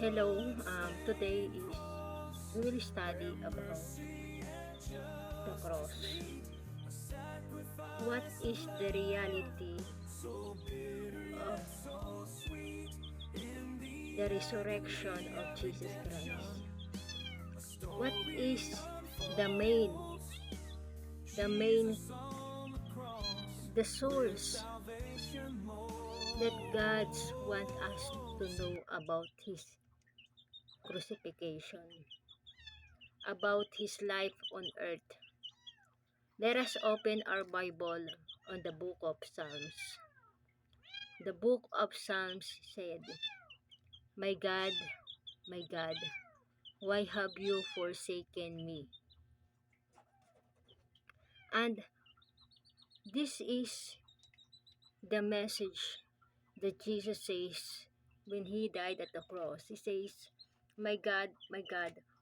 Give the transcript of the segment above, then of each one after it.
Hello, today we will study about the cross. What is the reality of the resurrection of Jesus Christ? What is the main, the main, the source that God wants us to know about His crucifixion, about His life on earth? Let us open our Bible on the book of Psalms. The book of Psalms said, my God, why have you forsaken me?" And this is the message that Jesus says when He died at the cross. He says, my God,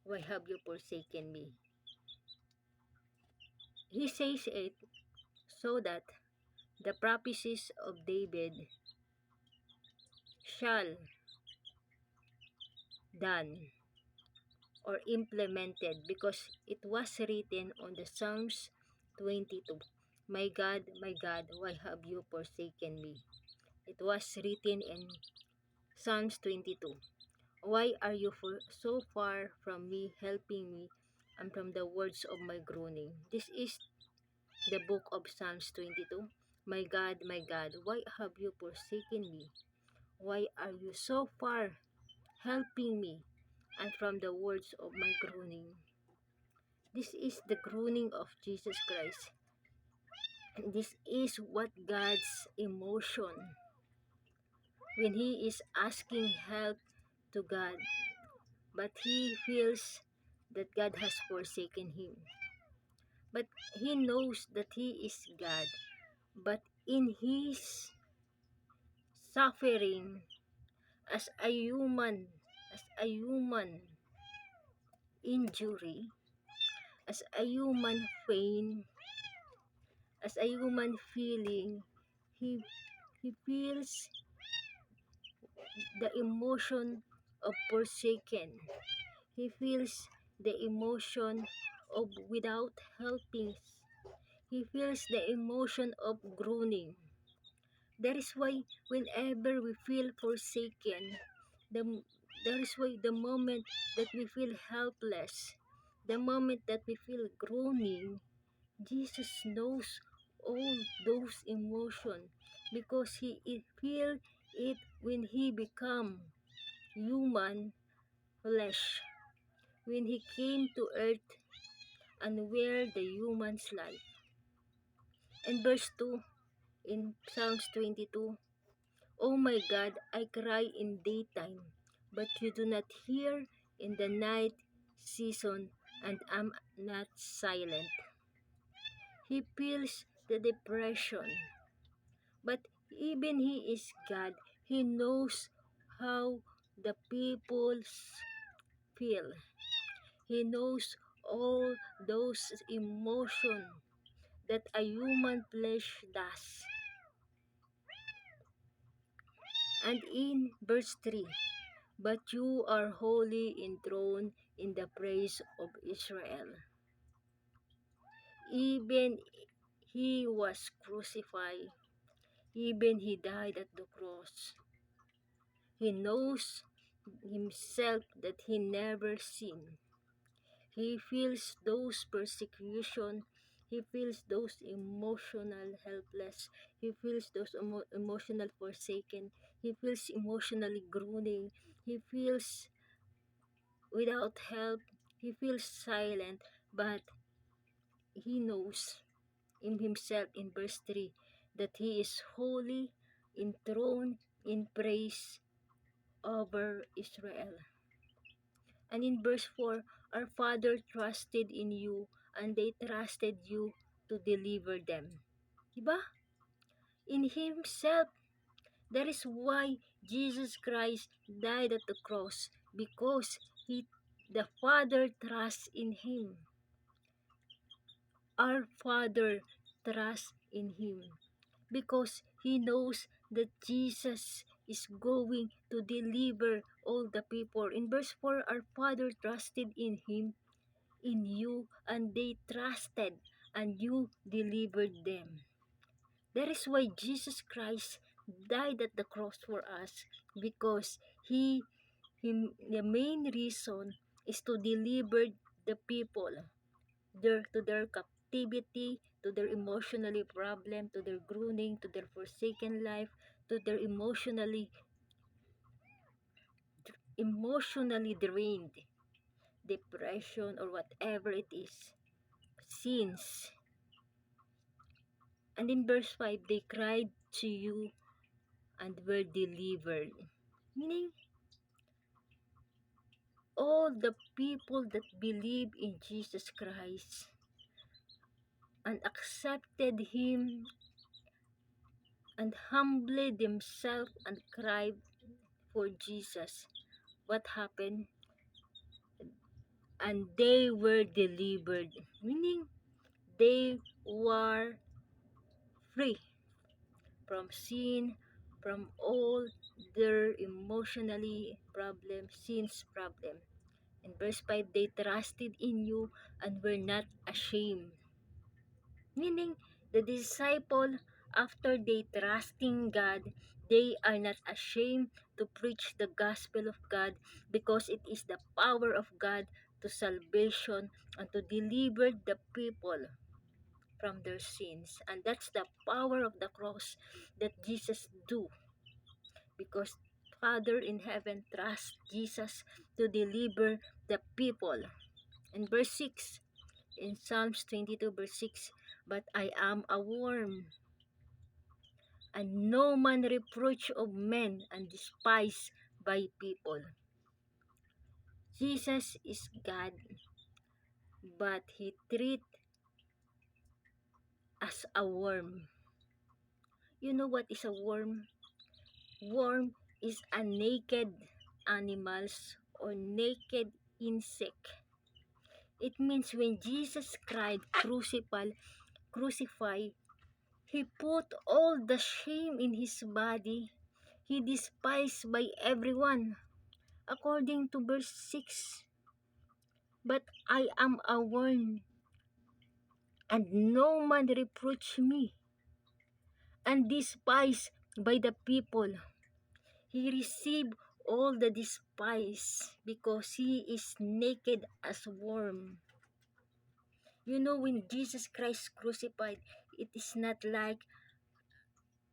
why have you forsaken me?" He says it so that the prophecies of David shall done or implemented, because it was written on the Psalms 22. My God, why have you forsaken me?" It was written in Psalms 22. Why are you so far from me, helping me, and from the words of my groaning? This is the book of Psalms 22. My God, why have you forsaken me? Why are you so far, helping me, and from the words of my groaning? This is the groaning of Jesus Christ. This is what God's emotion when He is asking help to God, but he feels that God has forsaken him. But he knows that he is God. But in his suffering as a human injury, as a human pain, as a human feeling, he feels the emotion of forsaken. He feels the emotion of without helping. He feels the emotion of groaning. That is why whenever we feel forsaken, that is why the moment that we feel helpless, the moment that we feel groaning, Jesus knows all those emotions, because he feel it when he become human flesh, when he came to earth and wear the human's life. And verse 2 in Psalms 22, "Oh my God, I cry in daytime, but you do not hear, in the night season, and am not silent." He feels the depression, but even he is God, he knows how the people feel. He knows all those emotions that a human flesh does. And in verse 3, "But you are holy, enthroned in the praise of Israel." Even he was crucified, even he died at the cross. He knows himself that he never sinned. He feels those persecution. He feels those emotional helpless. He feels those emotional forsaken. He feels emotionally groaning. He feels without help. He feels silent, but he knows in himself in verse 3 that he is holy, enthroned in praise over Israel. And in verse 4, "Our father trusted in you, and they trusted you to deliver them." Diba? In himself, that is why Jesus Christ died at the cross, because the Father trusts in him. Our Father trusts in him, because he knows that Jesus is going to deliver all the people. In verse 4, our Father trusted in Him, in you, and they trusted, and you delivered them. That is why Jesus Christ died at the cross for us, because the main reason is to deliver the people to their captivity, to their emotionally problem, to their groaning, to their forsaken life, to their emotionally drained, depression or whatever it is, sins. And in verse 5, they cried to you and were delivered. Meaning, all the people that believe in Jesus Christ and accepted Him and humbly themselves and cried for Jesus, what happened? And they were delivered. Meaning, they were free from sin, from all their emotionally sins problem. In verse 5, they trusted in you and were not ashamed. Meaning, the disciple, after they trusting God, they are not ashamed to preach the gospel of God, because it is the power of God to salvation and to deliver the people from their sins. And that's the power of the cross that Jesus do, because Father in heaven trusts Jesus to deliver the people. In verse 6, in Psalms 22 verse 6, but I am a worm, and no man reproach of men, and despised by people. Jesus is God, but He treat as a worm. You know what is a worm? Worm is a naked animals or naked insect. It means when Jesus cried, crucify, He put all the shame in His body. He despised by everyone. According to verse 6, but I am a worm, and no man reproach me, and despised by the people. He received all the despise because He is naked as worm. You know, when Jesus Christ crucified, it is not like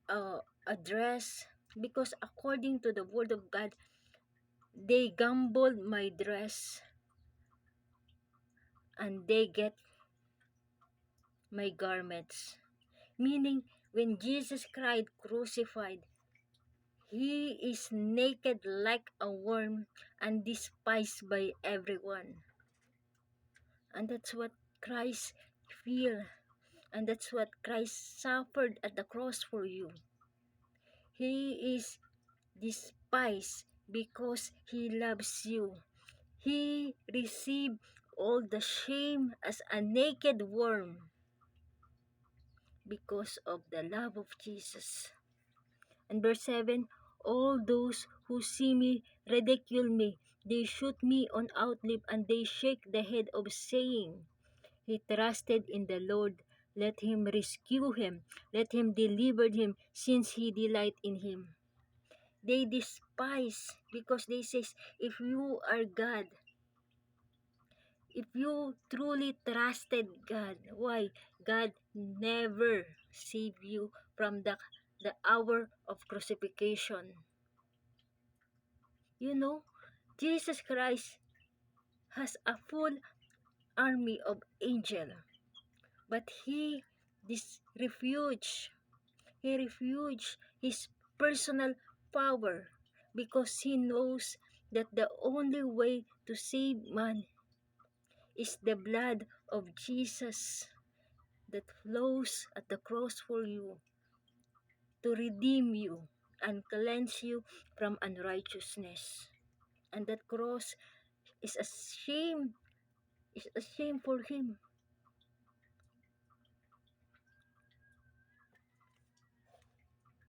a dress, because according to the word of God, they gambled my dress and they get my garments. Meaning, when Jesus Christ crucified, He is naked like a worm and despised by everyone. And that's what Christ feel, and that's what Christ suffered at the cross for you. He is despised because He loves you. He received all the shame as a naked worm because of the love of Jesus. And verse 7, all those who see me ridicule me. They shoot me on outlip, and they shake the head of saying, He trusted in the Lord. Let Him rescue him. Let Him deliver him, since He delight in him. They despise because they say, if you are God, if you truly trusted God, why? God never save you from the hour of crucifixion. You know, Jesus Christ has a full army of angels, but refused. He refused His personal power because He knows that the only way to save man is the blood of Jesus that flows at the cross for you, to redeem you and cleanse you from unrighteousness. And that cross is a shame for Him,